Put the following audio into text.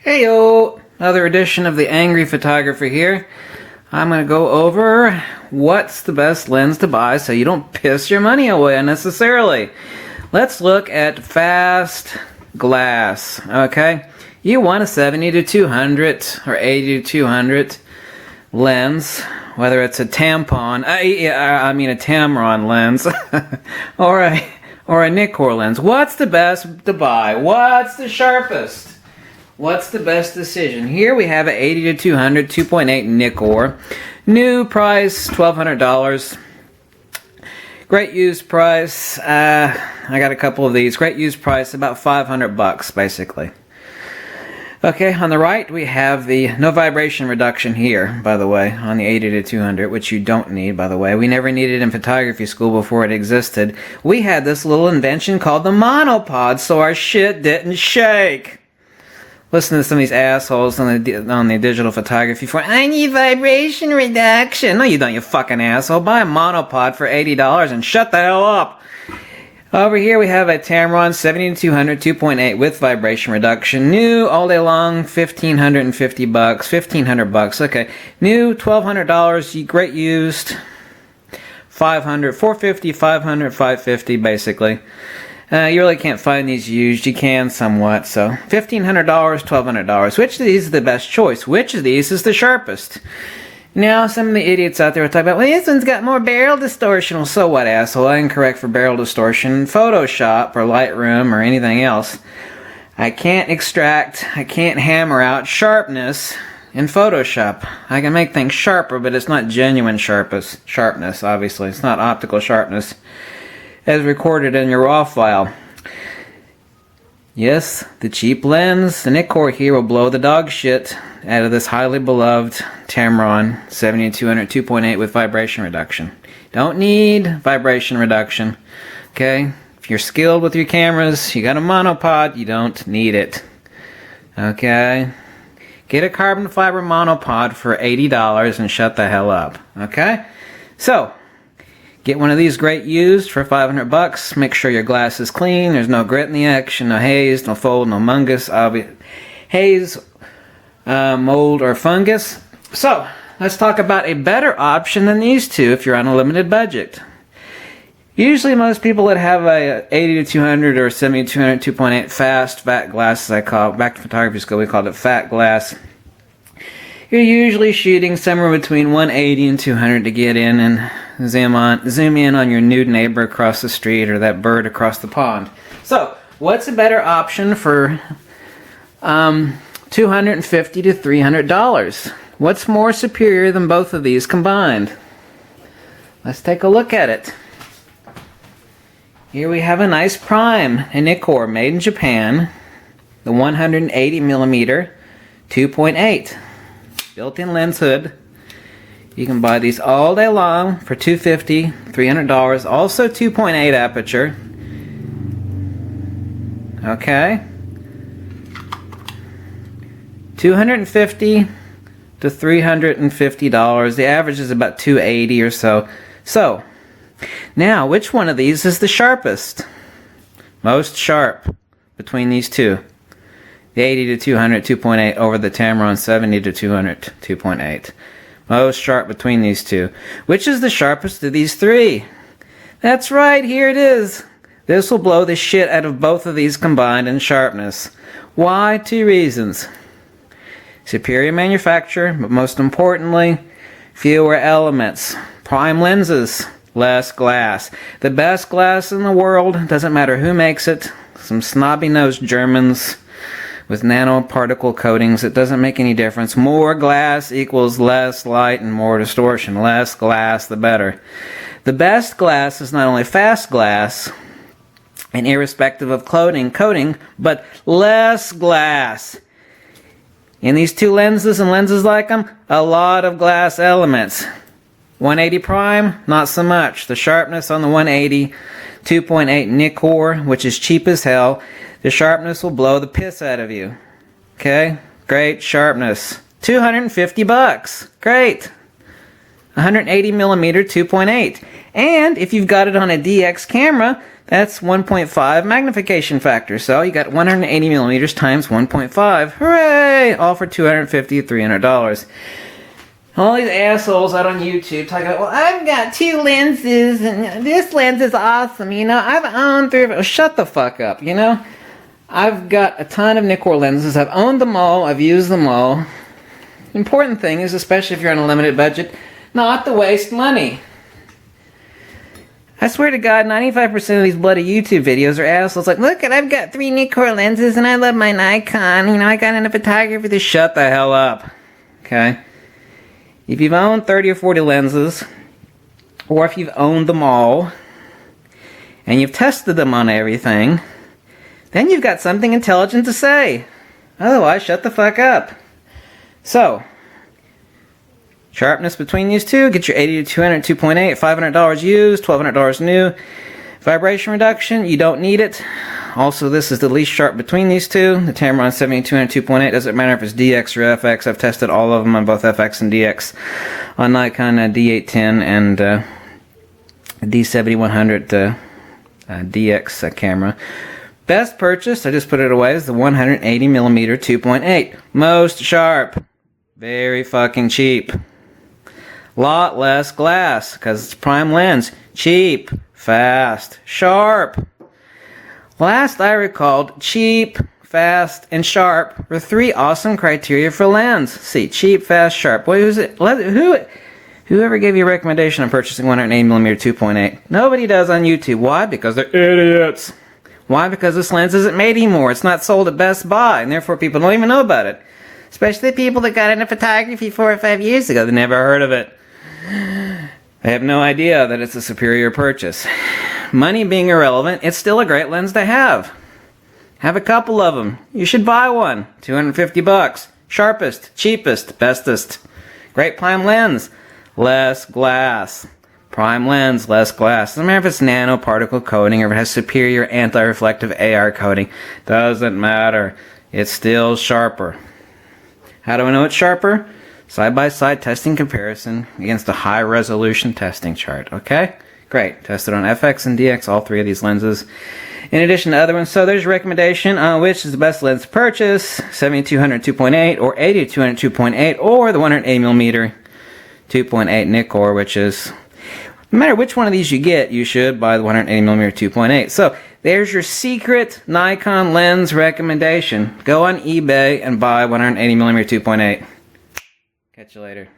Heyo! Another edition of the Angry Photographer here. I'm going to go over what's the best lens to buy so you don't piss your money away unnecessarily. Let's look at fast glass, okay? You want a 70 to 200 or 80 to 200 lens, whether it's a tampon, I mean a Tamron lens, or a Nikon lens. What's the best to buy? What's the sharpest? What's the best decision? Here we have an 80 to 200 2.8 Nikon. New price $1,200. Great used price. I got a couple of these. Great used price about $500 basically. Okay, on the right we have the no vibration reduction here, by the way, on the 80 to 200, which you don't need, by the way. We never needed it in photography school before it existed. We had this little invention called the monopod, so our shit didn't shake. Listen to some of these assholes on the digital photography for, I need vibration reduction. No, you don't, you fucking asshole. Buy a monopod for $80 and shut the hell up. Over here we have a Tamron 70 to 200 2.8 with vibration reduction. New all day long, $1,550. $1,500. Okay. New $1,200. Great used. $500, $450, $500, $550 basically. You really can't find these used. You can somewhat. So $1,500, $1,200. Which of these is the best choice? Which of these is the sharpest? Now, some of the idiots out there will talk about, well, this one's got more barrel distortion. Well, so what, asshole? I can correct for barrel distortion in Photoshop or Lightroom or anything else. I can't hammer out sharpness in Photoshop. I can make things sharper, but it's not genuine sharpness, obviously. It's not optical sharpness as recorded in your RAW file. Yes, the cheap lens, the Nikon here, will blow the dog shit out of this highly beloved Tamron 70 to 200 2.8 with vibration reduction. Don't need vibration reduction. Okay? If you're skilled with your cameras, you got a monopod, you don't need it. Okay? Get a carbon fiber monopod for $80 and shut the hell up. Okay? So, get one of these great used for $500. Make sure your glass is clean. There's no grit in the action, no haze, no fold, no mungus. Haze, mold, or fungus. So, let's talk about a better option than these two if you're on a limited budget. Usually most people that have a 80 to 200 or 70 to 200 2.8 fat glass, as I call it, back to photography school we called it fat glass. You're usually shooting somewhere between 180 and 200 to get in and zoom in on your nude neighbor across the street or that bird across the pond. So, what's a better option for $250 to $300? What's more superior than both of these combined? Let's take a look at it. Here we have a nice prime, a Nikon made in Japan, the 180mm 2.8 built-in lens hood. You can buy these all day long for $250, $300. Also 2.8 aperture. Okay. $250 to $350. The average is about $280 or so. So, now which one of these is the sharpest? Most sharp between these two. The 80 to 200 2.8 over the Tamron 70 to 200 2.8. Most sharp between these two. Which is the sharpest of these three? That's right, here it is. This will blow the shit out of both of these combined in sharpness. Why? Two reasons. Superior manufacture, but most importantly, fewer elements. Prime lenses, less glass. The best glass in the world, doesn't matter who makes it. Some snobby-nosed Germans with nanoparticle coatings. It doesn't make any difference. More glass equals less light and more distortion. Less glass, the better. The best glass is not only fast glass and irrespective of coating, but less glass. In these two lenses and lenses like them, a lot of glass elements. 180 prime, not so much. The sharpness on the 180 2.8 Nikon, which is cheap as hell, the sharpness will blow the piss out of you. Okay? Great sharpness. $250. Great. 180mm 2.8. And if you've got it on a DX camera, That's 1.5 magnification factor. So you got 180 millimeters times 1.5. Hooray! All for $250, $300. All these assholes out on YouTube talking about, well, I've got 2 lenses and this lens is awesome. You know, I've owned 3. Oh, shut the fuck up. You know, I've got a ton of Nikon lenses. I've owned them all. I've used them all. The important thing is, especially if you're on a limited budget, not to waste money. I swear to God, 95% of these bloody YouTube videos are assholes like, look, I've got 3 Nikon lenses and I love my Nikon. You know, I got into photography. Just shut the hell up. Okay? If you've owned 30 or 40 lenses, or if you've owned them all, and you've tested them on everything, then you've got something intelligent to say. Otherwise, shut the fuck up. So, sharpness between these two, get your 80 to 200, 2.8, $500 used, $1,200 new. Vibration reduction, you don't need it. Also, this is the least sharp between these two. The Tamron 7200 2.8, doesn't matter if it's DX or FX. I've tested all of them on both FX and DX. On Nikon D810 and D7100 DX camera. Best purchase, I just put it away, is the 180mm 2.8. Most sharp. Very fucking cheap. Lot less glass, because it's prime lens. Cheap, fast, sharp. Last I recalled, cheap, fast, and sharp were 3 awesome criteria for lens. See, cheap, fast, sharp. Wait, who's it? Whoever gave you a recommendation on purchasing 180mm 2.8? Nobody does on YouTube. Why? Because they're idiots. Why? Because this lens isn't made anymore. It's not sold at Best Buy, and therefore people don't even know about it. Especially people that got into photography 4 or 5 years ago. They never heard of it. They have no idea that it's a superior purchase. Money being irrelevant, it's still a great lens to have. Have a couple of them. You should buy one. $250. Sharpest, cheapest, bestest. Great prime lens. Less glass. Prime lens, less glass. Doesn't matter if it's nanoparticle coating or if it has superior anti-reflective AR coating. Doesn't matter. It's still sharper. How do I know it's sharper? Side-by-side testing comparison against a high-resolution testing chart. Okay? Great. Tested on FX and DX, all 3 of these lenses. In addition to other ones, so there's a recommendation on which is the best lens to purchase. 7200 2.8 or 80 200 2.8 or the 180mm 2.8 Nikon, which is, no matter which one of these you get, you should buy the 180mm 2.8. So there's your secret Nikon lens recommendation. Go on eBay and buy 180mm 2.8. Catch you later.